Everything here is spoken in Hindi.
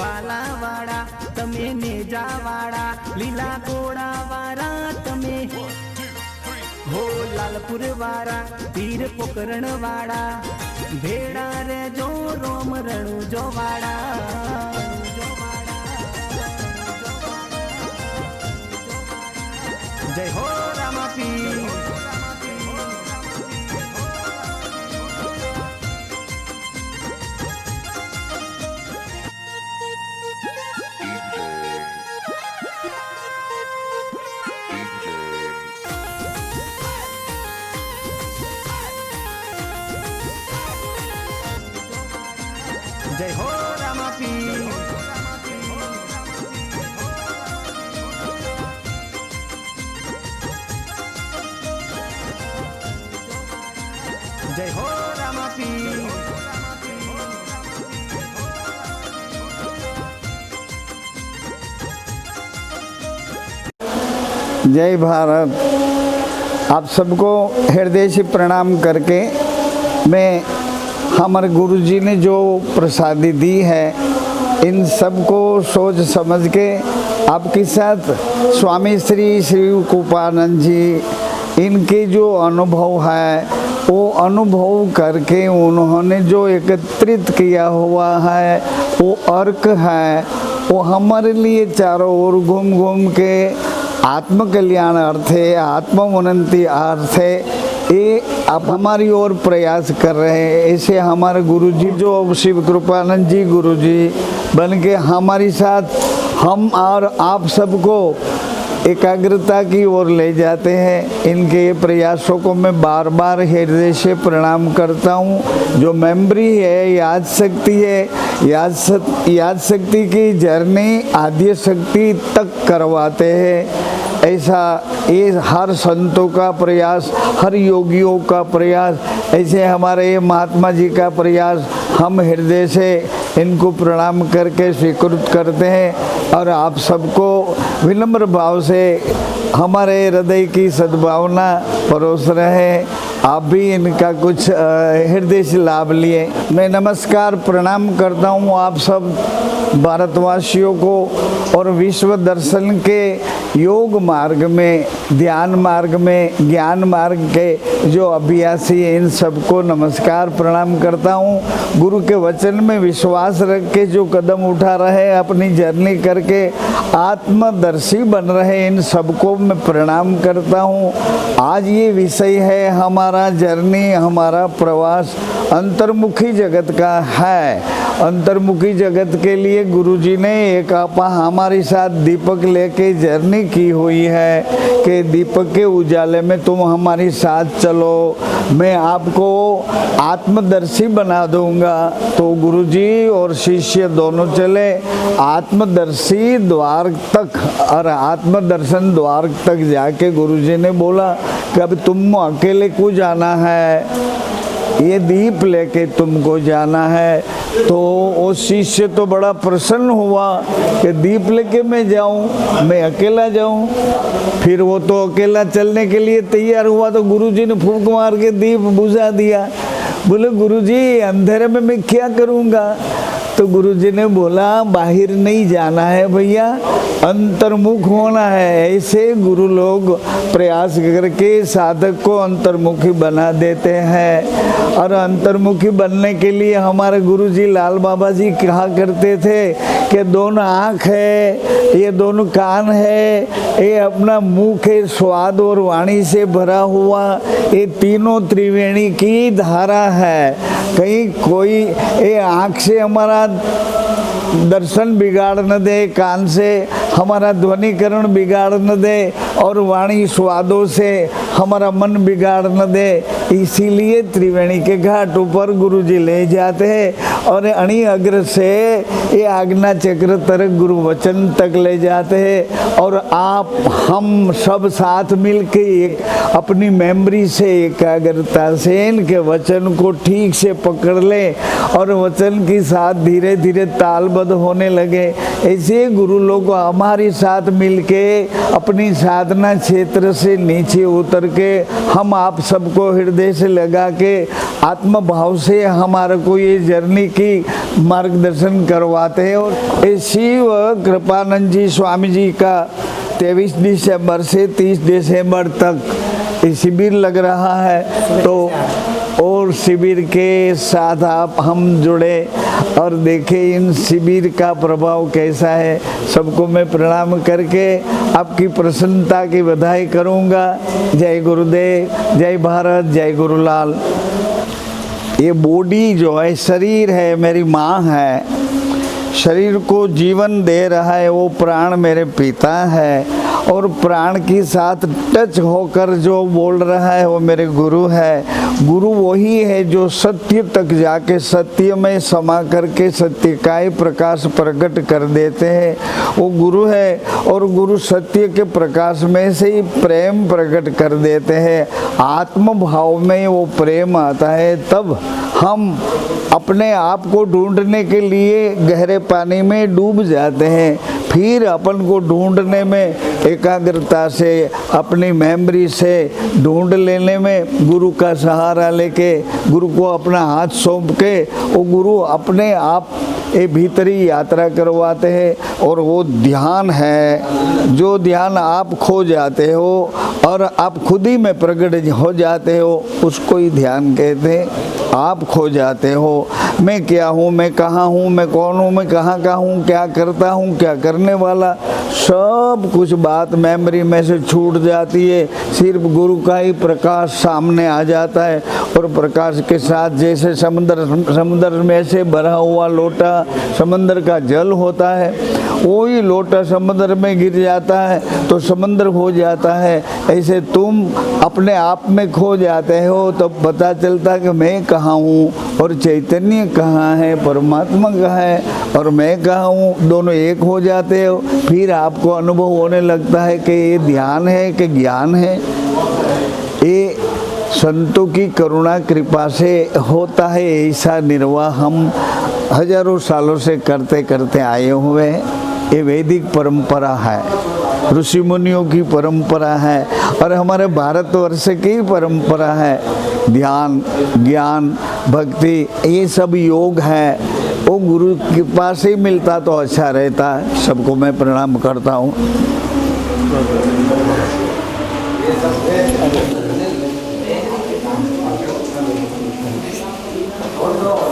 वाला वाड़ा तमे नेजा वाड़ा लीला गोड़ा वारा तमे हो लालपुर वारा तीर पोकरण वाड़ा भेड़ा रे जो रोम रणु जो वाड़ा जय हो रामापी जय हो रामापी जय हो रामापी जय भारत। आप सबको हृदय से प्रणाम करके मैं हमारे गुरुजी ने जो प्रसादी दी है इन सबको सोच समझ के आपके साथ स्वामी श्री कृपानंद जी इनके जो अनुभव है वो अनुभव करके उन्होंने जो एकत्रित किया हुआ है वो अर्क है, वो हमारे लिए चारों ओर घूम घूम के आत्म कल्याण अर्थ है, आत्म उन्नति अर्थ है, ये आप हमारी ओर प्रयास कर रहे हैं। ऐसे हमारे गुरुजी जो शिव कृपानंद जी गुरुजी बन के हमारे साथ हम और आप सबको एकाग्रता की ओर ले जाते हैं। इनके प्रयासों को मैं बार बार हृदय से प्रणाम करता हूँ। जो मेमोरी है, याद शक्ति है, याद शक्ति की जर्नी आद्य शक्ति तक करवाते हैं। ऐसा ये हर संतों का प्रयास, हर योगियों का प्रयास, ऐसे हमारे महात्मा जी का प्रयास हम हृदय से इनको प्रणाम करके स्वीकृत करते हैं और आप सबको विनम्र भाव से हमारे हृदय की सद्भावना परोस रहे। आप भी इनका कुछ हृदय से लाभ लिए। मैं नमस्कार प्रणाम करता हूँ आप सब भारतवासियों को और विश्व दर्शन के योग मार्ग में, ध्यान मार्ग में, ज्ञान मार्ग के जो अभ्यासी हैं इन सबको नमस्कार प्रणाम करता हूँ। गुरु के वचन में विश्वास रख के जो कदम उठा रहे, अपनी जर्नी करके आत्मदर्शी बन रहे, इन सबको मैं प्रणाम करता हूँ। आज ये विषय है हमारा जर्नी, हमारा प्रवास अंतर्मुखी जगत का है। अंतर्मुखी जगत के लिए गुरुजी ने एक आपा हमारे साथ दीपक लेके जर्नी की हुई है कि दीपक के उजाले में तुम हमारे साथ चलो, मैं आपको आत्मदर्शी बना दूंगा। तो गुरुजी और शिष्य दोनों चले आत्मदर्शी द्वार तक और आत्मदर्शन द्वार तक जाके गुरुजी ने बोला कि अब तुम अकेले को जाना है, ये दीप लेके तुमको जाना है। तो वो शिष्य तो बड़ा प्रसन्न हुआ कि दीप लेके मैं जाऊं, मैं अकेला जाऊं। फिर वो तो अकेला चलने के लिए तैयार हुआ तो गुरुजी ने फूंक मार के दीप बुझा दिया। बोले गुरुजी अंधेरे में मैं क्या करूंगा? तो गुरुजी ने बोला बाहर नहीं जाना है भैया, अंतर्मुख होना है। ऐसे गुरु लोग प्रयास करके साधक को अंतर्मुखी बना देते हैं। और अंतर्मुखी बनने के लिए हमारे गुरुजी लाल बाबा जी कहा करते थे कि दोनों आँख है, ये दोनों कान है, ये अपना मुख है स्वाद और वाणी से भरा हुआ, ये तीनों त्रिवेणी की धारा है। कहीं कोई ये आँख से हमारा दर्शन बिगाड़ न दे, कान से हमारा ध्वनिकरण बिगाड़ न दे और वाणी स्वादों से हमारा मन बिगाड़ न दे। इसीलिए त्रिवेणी के घाट ऊपर गुरुजी ले जाते हैं और अणि अग्र से ये आज्ञा चक्र तक गुरु वचन तक ले जाते हैं। और आप हम सब साथ मिल के एक अपनी मेमोरी से, एकाग्रता से इनके वचन को ठीक से पकड़ ले और वचन के साथ धीरे धीरे तालबद्ध होने लगे। ऐसे गुरु लोग हमारे साथ मिलके अपनी साधना क्षेत्र से नीचे उतर के हम आप सबको हृदय से लगा के आत्म भाव से हमारे को ये जर्नी की मार्गदर्शन करवाते हैं। और ये शिव कृपानंद जी स्वामी जी का 23 दिसंबर से 30 दिसंबर तक ये शिविर लग रहा है। तो और शिविर के साथ आप हम जुड़े और देखें इन शिविर का प्रभाव कैसा है। सबको मैं प्रणाम करके आपकी प्रसन्नता की बधाई करूंगा। जय गुरुदेव, जय भारत, जय गुरुलाल। ये बॉडी जो है, शरीर है, मेरी माँ है, शरीर को जीवन दे रहा है वो प्राण मेरे पिता है। और प्राण के साथ टच होकर जो बोल रहा है वो मेरे गुरु है। गुरु वही है जो सत्य तक जाके सत्य में समा करके सत्य का ही प्रकाश प्रकट कर देते हैं, वो गुरु है। और गुरु सत्य के प्रकाश में से ही प्रेम प्रकट कर देते हैं। आत्म भाव में वो प्रेम आता है, तब हम अपने आप को ढूंढने के लिए गहरे पानी में डूब जाते हैं। फिर अपन को ढूंढने में एकाग्रता से, अपनी मेमोरी से ढूंढ लेने में गुरु का सहारा लेके, गुरु को अपना हाथ सौंप के वो गुरु अपने आप ये भीतरी यात्रा करवाते हैं। और वो ध्यान है, जो ध्यान आप खो जाते हो और आप खुद ही में प्रकट हो जाते हो, उसको ही ध्यान कहते हैं। आप खो जाते हो, मैं क्या हूँ, मैं कहाँ हूँ, मैं कौन हूँ, मैं कहाँ का हूँ, क्या करता हूँ, क्या करने वाला, सब कुछ बात मेमोरी में से छूट जाती है। सिर्फ गुरु का ही प्रकाश सामने आ जाता है। और प्रकाश के साथ जैसे समुद्र में से भरा हुआ लोटा समंदर का जल होता है, वही लोटा समुद्र में गिर जाता है तो समुद्र हो जाता है। ऐसे तुम अपने आप में खो जाते हो तो पता चलता कि मैं कहाँ हूँ और चैतन्य कहाँ है, परमात्मा कहाँ है और मैं कहाँ हूँ, दोनों एक हो जाते हो। फिर आपको अनुभव होने लगता है कि ये ध्यान है कि ज्ञान है। ये संतों की करुणा कृपा से होता है। ऐसा निर्वाह हम हजारों सालों से करते करते आए हुए हैं। ये वैदिक परंपरा है, ऋषि मुनियों की परंपरा है और हमारे भारतवर्ष की परंपरा है। ध्यान, ज्ञान, भक्ति, ये सब योग है, वो गुरु के पास ही मिलता तो अच्छा रहता है। सबको मैं प्रणाम करता हूँ। और